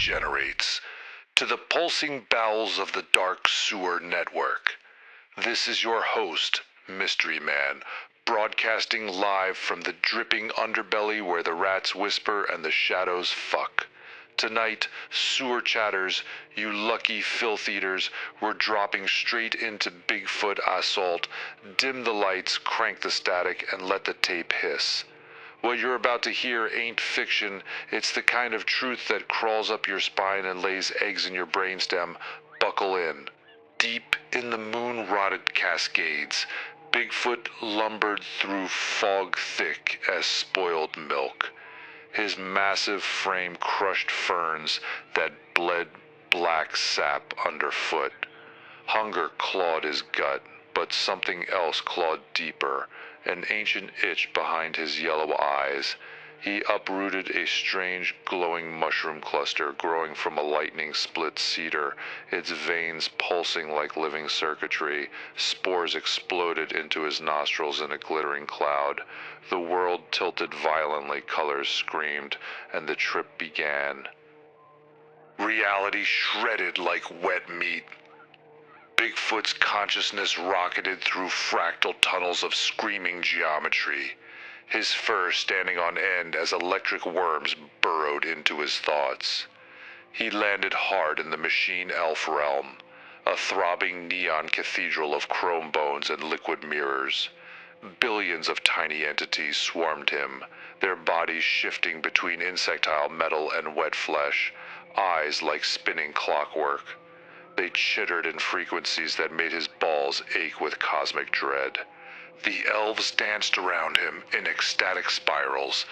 degenerates to the pulsing bowels of the dark sewer network. This is your host, Mystery Man, broadcasting live from the dripping underbelly where the rats whisper and the shadows fuck. Tonight, sewer chatters, you lucky filth eaters, we're dropping straight into Bigfoot Assault. Dim the lights, crank the static, and let the tape hiss. What you're about to hear ain't fiction, it's the kind of truth that crawls up your spine and lays eggs in your brainstem. Buckle in. Deep in the moon-rotted Cascades, Bigfoot lumbered through fog thick as spoiled milk. His massive frame crushed ferns that bled black sap underfoot. Hunger clawed his gut, but something else clawed deeper, an ancient itch behind his yellow eyes. He uprooted a strange glowing mushroom cluster growing from a lightning-split cedar, its veins pulsing like living circuitry. Spores exploded into his nostrils in a glittering cloud. The world tilted violently, colors screamed, and the trip began. Reality shredded like wet meat. Bigfoot's consciousness rocketed through fractal tunnels of screaming geometry, his fur standing on end as electric worms burrowed into his thoughts. He landed hard in the machine elf realm, a throbbing neon cathedral of chrome bones and liquid mirrors. Billions of tiny entities swarmed him, their bodies shifting between insectile metal and wet flesh, eyes like spinning clockwork. They chittered in frequencies that made his balls ache with cosmic dread. The elves danced around him in ecstatic spirals,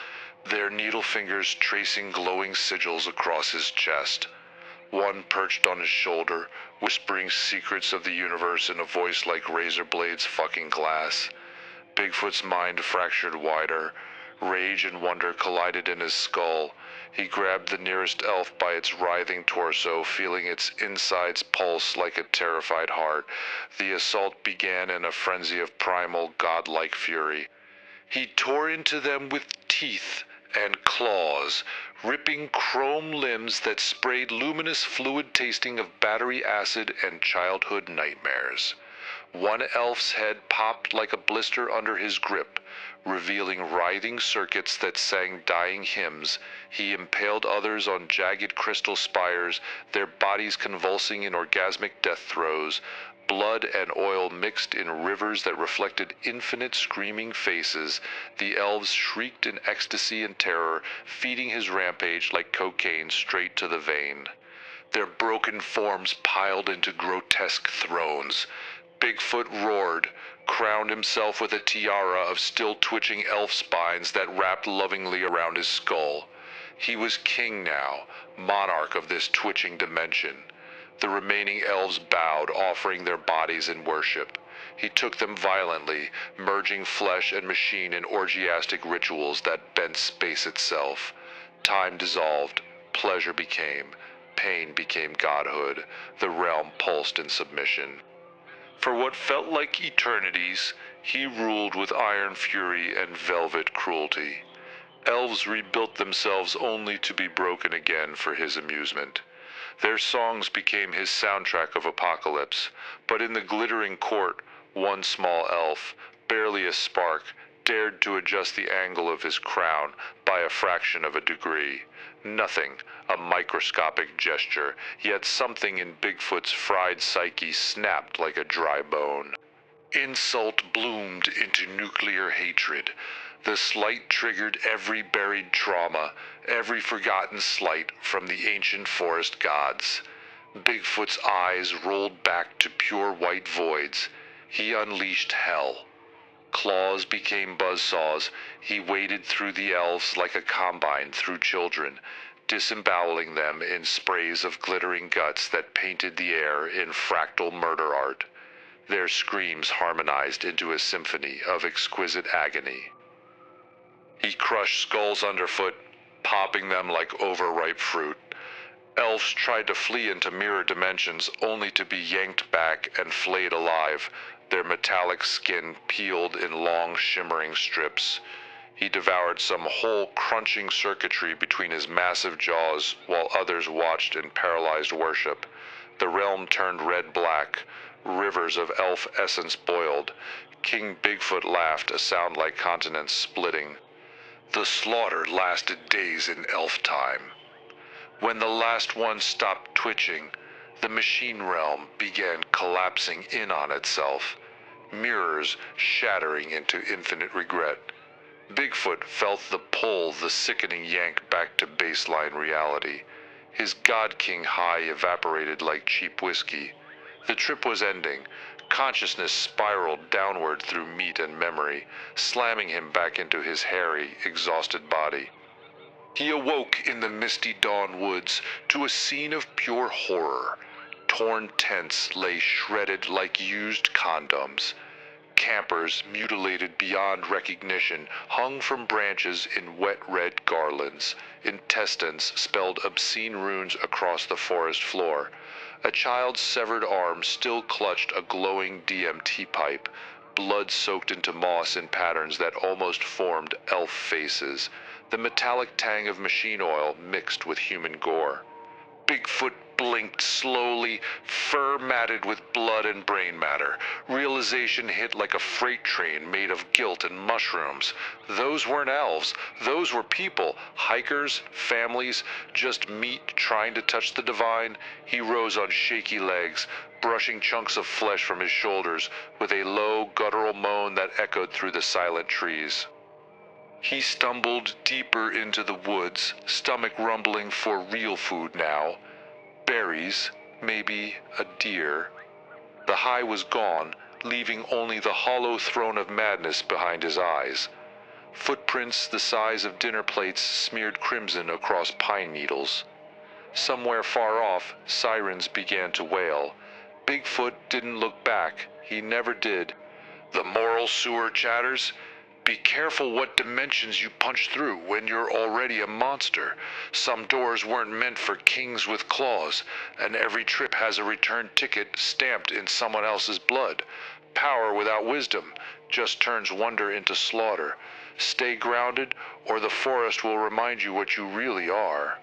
their needle fingers tracing glowing sigils across his chest. One perched on his shoulder, whispering secrets of the universe in a voice like razor blades fucking glass. Bigfoot's mind fractured wider. Rage and wonder collided in his skull. He grabbed the nearest elf by its writhing torso, feeling its insides pulse like a terrified heart. The assault began in a frenzy of primal, godlike fury. He tore into them with teeth and claws, ripping chrome limbs that sprayed luminous fluid tasting of battery acid and childhood nightmares. One elf's head popped like a blister under his grip, revealing writhing circuits that sang dying hymns. He impaled others on jagged crystal spires, their bodies convulsing in orgasmic death throes. Blood and oil mixed in rivers that reflected infinite screaming faces. The elves shrieked in ecstasy and terror, feeding his rampage like cocaine straight to the vein. Their broken forms piled into grotesque thrones. Bigfoot roared, crowned himself with a tiara of still-twitching elf spines that wrapped lovingly around his skull. He was king now, monarch of this twitching dimension. The remaining elves bowed, offering their bodies in worship. He took them violently, merging flesh and machine in orgiastic rituals that bent space itself. Time dissolved, pleasure became, pain became godhood. The realm pulsed in submission. For what felt like eternities, he ruled with iron fury and velvet cruelty. Elves rebuilt themselves only to be broken again for his amusement. Their songs became his soundtrack of apocalypse, but in the glittering court, one small elf, barely a spark, dared to adjust the angle of his crown by a fraction of a degree. Nothing, a microscopic gesture, yet something in Bigfoot's fried psyche snapped like a dry bone. Insult bloomed into nuclear hatred. The slight triggered every buried trauma, every forgotten slight from the ancient forest gods. Bigfoot's eyes rolled back to pure white voids. He unleashed hell. Claws became buzzsaws. He waded through the elves like a combine through children, disemboweling them in sprays of glittering guts that painted the air in fractal murder art. Their screams harmonized into a symphony of exquisite agony. He crushed skulls underfoot, popping them like overripe fruit. Elves tried to flee into mirror dimensions only to be yanked back and flayed alive, their metallic skin peeled in long shimmering strips. He devoured some whole crunching circuitry between his massive jaws while others watched in paralyzed worship. The realm turned red-black. Rivers of elf essence boiled. King Bigfoot laughed, a sound like continents splitting. The slaughter lasted days in elf time. When the last one stopped twitching, the machine realm began collapsing in on itself, mirrors shattering into infinite regret. Bigfoot felt the pull, the sickening yank back to baseline reality. His God King high evaporated like cheap whiskey. The trip was ending. Consciousness spiraled downward through meat and memory, slamming him back into his hairy, exhausted body. He awoke in the misty dawn woods to a scene of pure horror. Torn tents lay shredded like used condoms. Campers, mutilated beyond recognition, hung from branches in wet red garlands. Intestines spelled obscene runes across the forest floor. A child's severed arm still clutched a glowing DMT pipe, blood soaked into moss in patterns that almost formed elf faces. The metallic tang of machine oil mixed with human gore. Bigfoot blinked slowly, fur matted with blood and brain matter. Realization hit like a freight train made of guilt and mushrooms. Those weren't elves. Those were people, hikers, families, just meat trying to touch the divine. He rose on shaky legs, brushing chunks of flesh from his shoulders with a low, guttural moan that echoed through the silent trees. He stumbled deeper into the woods, stomach rumbling for real food now. Berries, maybe a deer. The high was gone, leaving only the hollow throne of madness behind his eyes. Footprints the size of dinner plates smeared crimson across pine needles. Somewhere far off, sirens began to wail. Bigfoot didn't look back. He never did. The moral sewer chatters? Be careful what dimensions you punch through when you're already a monster. Some doors weren't meant for kings with claws, and every trip has a return ticket stamped in someone else's blood. Power without wisdom just turns wonder into slaughter. Stay grounded, or the forest will remind you what you really are.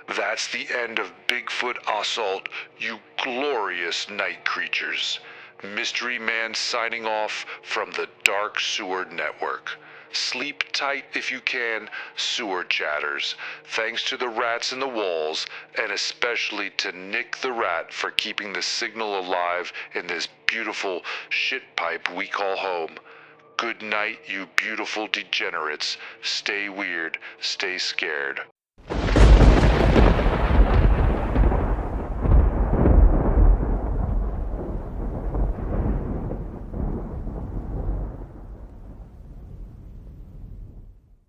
That's the end of Bigfoot Assault, you glorious night creatures. Mystery Man signing off from the Dark Sewer Network. Sleep tight if you can, sewer chatters. Thanks to the rats in the walls, and especially to Nick the Rat for keeping the signal alive in this beautiful shit pipe we call home. Good night, you beautiful degenerates. Stay weird, stay scared.